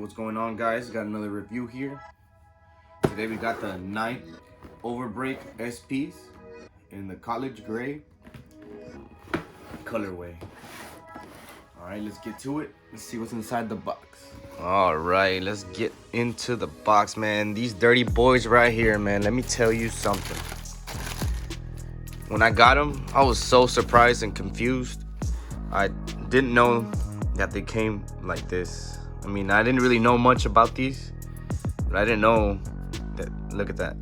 what's going on, guys? Got another review here. Today we got the Nike Overbreak SPs in the college gray colorway. Alright, let's get to it. Let's see what's inside the box. Alright, let's get into the box, man. These dirty boys right here, man. Let me tell you something. When I got them, I was so surprised and confused. I didn't know that they came like this. I mean, I didn't really know much about these, but I didn't know that. Look at that.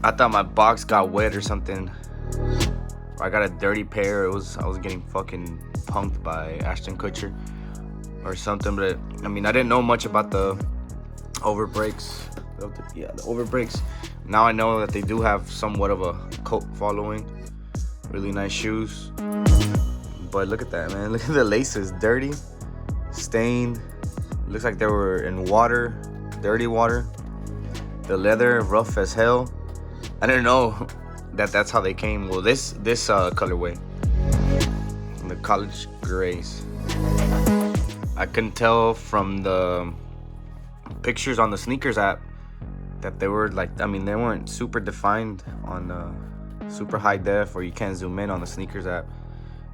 I thought my box got wet or something. Or I got a dirty pair. I was getting fucking punked by Ashton Kutcher or something. But I mean, I didn't know much about the Overbreaks. Yeah, the Overbreaks. Now I know that they do have somewhat of a cult following. Really nice shoes. But look at that, man. Look at the laces. Dirty, stained. Looks like they were in water, dirty water. The leather rough as hell. I didn't know that that's how they came. Well, this colorway, the college grays. I couldn't tell from the pictures on the sneakers app that they were like, I mean, they weren't super defined on super high def, or you can't zoom in on the sneakers app.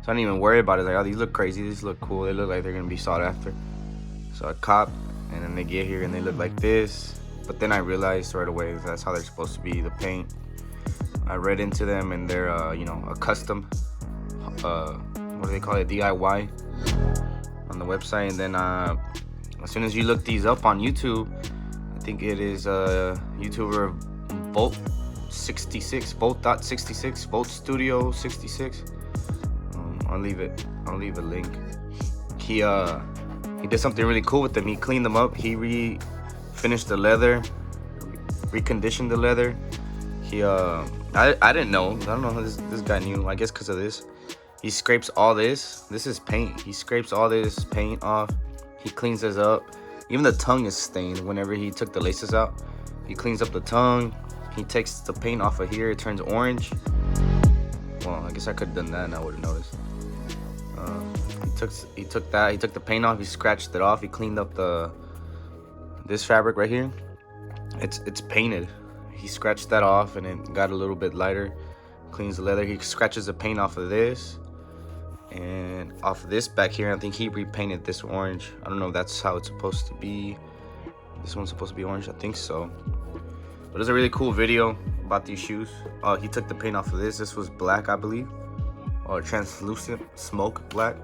So I didn't even worry about it. Like, oh, these look crazy. These look cool. They look like they're gonna be sought after. So I copped, and then they get here and they look like this. But then I realized right away that's how they're supposed to be. The paint. I read into them, and they're you know, a custom. What do they call it? DIY on the website. And then as soon as you look these up on YouTube, I think it is YouTuber Bolt66, Bolt.66, Bolt Studio 66. I'll leave a link. He did something really cool with them. He cleaned them up. He finished the leather, reconditioned the leather. I didn't know. I don't know how this guy knew. I guess because of this. He scrapes all this. This is paint. He scrapes all this paint off. He cleans this up. Even the tongue is stained whenever he took the laces out. He cleans up the tongue. He takes the paint off of here. It turns orange. Well, I guess I could have done that and I would have noticed. He took that. He took the paint off. He scratched it off. He cleaned up this fabric right here. It's painted. He scratched that off and it got a little bit lighter. Cleans the leather. He scratches the paint off of this and off of this back here. I think he repainted this orange. I don't know if that's how it's supposed to be. This one's supposed to be orange. I think so. But it's a really cool video about these shoes. He took the paint off of this. This was black, I believe, or translucent smoke black.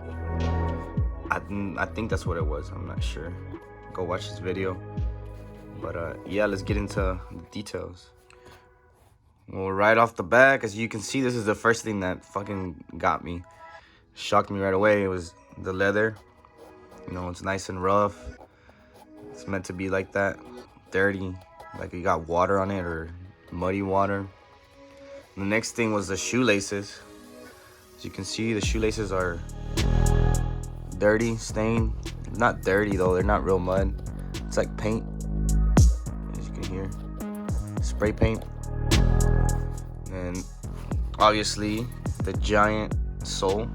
I think that's what it was. I'm not sure. Go watch this video. But yeah, let's get into the details. Well, right off the back, as you can see, this is the first thing that fucking got me, shocked me right away. It was the leather. You know, it's nice and rough. It's meant to be like that, dirty, like you got water on it or muddy water. The next thing was the shoelaces. As you can see, the shoelaces are dirty, stained. Not dirty though, they're not real mud. It's like paint, as you can hear, spray paint. And obviously the giant sole.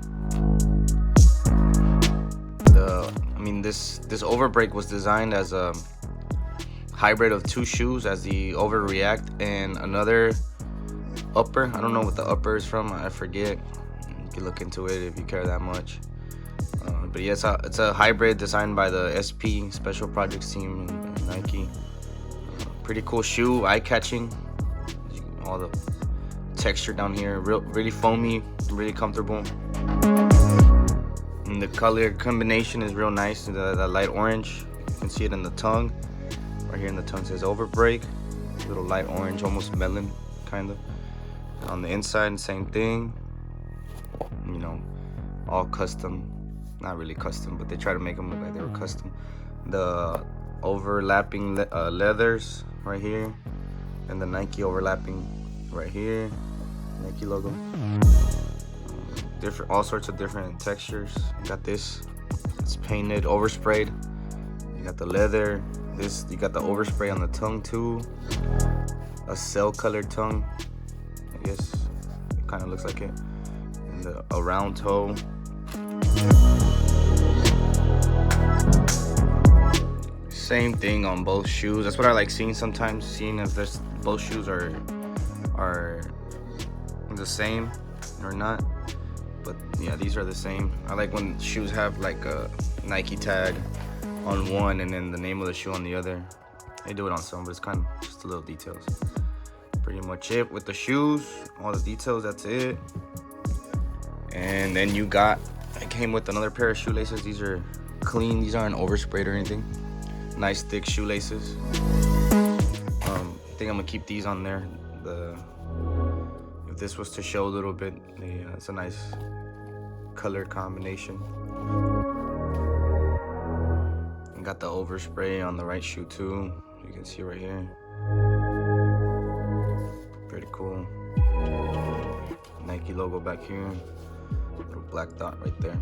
This Overbreak was designed as a hybrid of two shoes, as the Overreact and another upper. I don't know what the upper is from. I forget. You can look into it if you care that much. But yeah, it's a hybrid designed by the SP Special Projects team in Nike. Pretty cool shoe, eye-catching. All the texture down here, really foamy, really comfortable. And the color combination is real nice. The light orange, you can see it in the tongue. Right here in the tongue says Overbreak. Little light orange, almost melon, kind of. On the inside, same thing. You know, all custom. Not really custom, but they try to make them look like they were custom. The overlapping leathers right here, and the Nike overlapping right here. Nike logo. All sorts of different textures. You got this. It's painted, oversprayed. You got the leather. You got the overspray on the tongue too. A cell colored tongue. I guess it kind of looks like it. And a round toe. Same thing on both shoes. That's what I like seeing sometimes, seeing if there's both shoes are the same or not. But yeah, these are the same. I like when shoes have like a Nike tag on one and then the name of the shoe on the other. They do it on some, but it's kind of just the little details. Pretty much it with the shoes, all the details, that's it. And then I came with another pair of shoelaces. These are clean, these aren't oversprayed or anything. Nice thick shoelaces. I think I'm gonna keep these on there. If this was to show a little bit, it's a nice color combination. And got the overspray on the right shoe too. You can see right here. Pretty cool. Nike logo back here. Little black dot right there.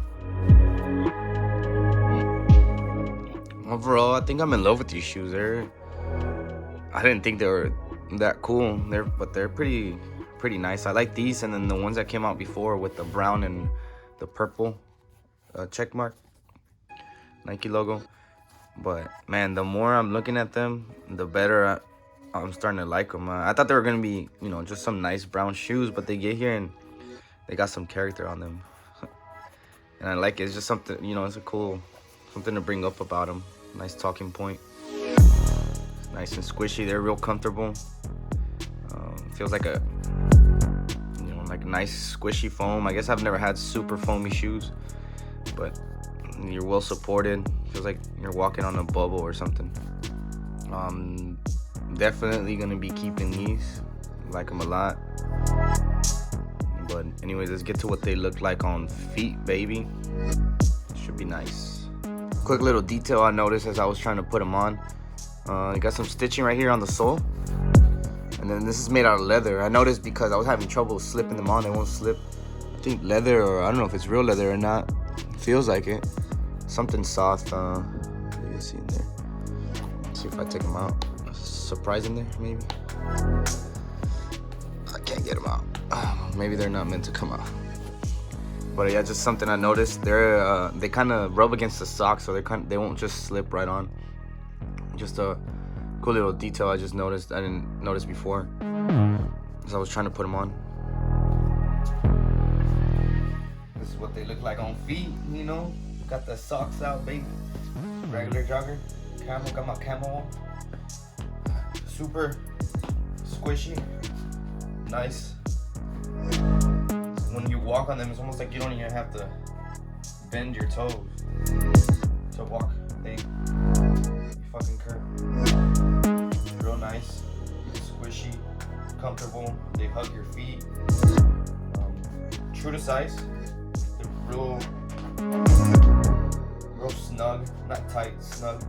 Overall, I think I'm in love with these shoes. I didn't think they were that cool. But they're pretty nice. I like these, and then the ones that came out before with the brown and the purple check mark, Nike logo. But man, the more I'm looking at them, the better I'm starting to like them. I thought they were gonna be, just some nice brown shoes, but they get here and they got some character on them, and I like it. It's just something, it's a cool something to bring up about them. Nice talking point. Nice and squishy. They're real comfortable. Feels like a like nice squishy foam. I guess I've never had super foamy shoes, but you're well supported. Feels like you're walking on a bubble or something. Definitely gonna be keeping these. Like them a lot. But anyways, let's get to what they look like on feet, baby. Should be nice. Quick little detail I noticed as I was trying to put them on. You got some stitching right here on the sole. And then this is made out of leather. I noticed because I was having trouble slipping them on. They won't slip. I think leather, or I don't know if it's real leather or not. It feels like it. Something soft. You can see in there. Let's see if I take them out. A surprise in there, maybe. I can't get them out. Maybe they're not meant to come out. But yeah, just something I noticed. They kind of rub against the sock, so they won't just slip right on. Just a cool little detail I just noticed. I didn't notice before, as I was trying to put them on. This is what they look like on feet. Got the socks out, baby. Regular jogger. Got my camo on. Super squishy. Nice. When you walk on them, it's almost like you don't even have to bend your toes to walk. They fucking curve. Real nice, squishy, comfortable. They hug your feet. True to size. They're real snug, not tight, snug.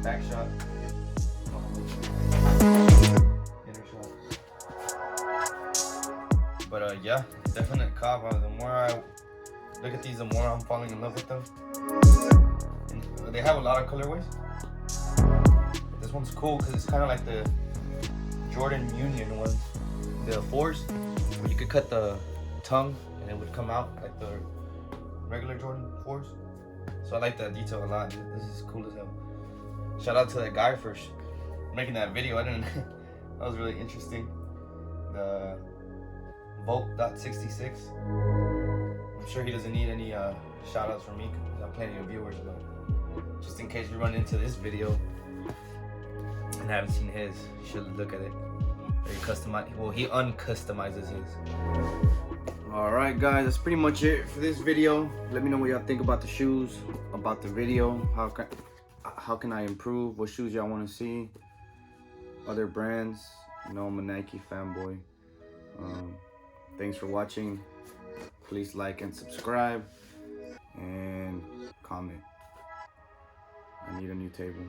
Back shot. Inner shot. But yeah, definite cop. The more I look at these, the more I'm falling in love with them. And they have a lot of colorways. This one's cool because it's kind of like the Jordan Union ones, the 4s, where you could cut the tongue and it would come out like the regular Jordan 4s. So I like that detail a lot. This is cool as hell. Shout out to that guy for making that video. That was really interesting. The Volt.66. I'm sure he doesn't need any shout outs from me because I have plenty of viewers, but just in case you run into this video and haven't seen his, you should look at it. He uncustomizes his. Alright guys, that's pretty much it for this video. Let me know what y'all think about the shoes, about the video. How can I improve? What shoes y'all want to see? Other brands. I'm a Nike fanboy. Thanks for watching. Please like and subscribe and comment. I need a new table.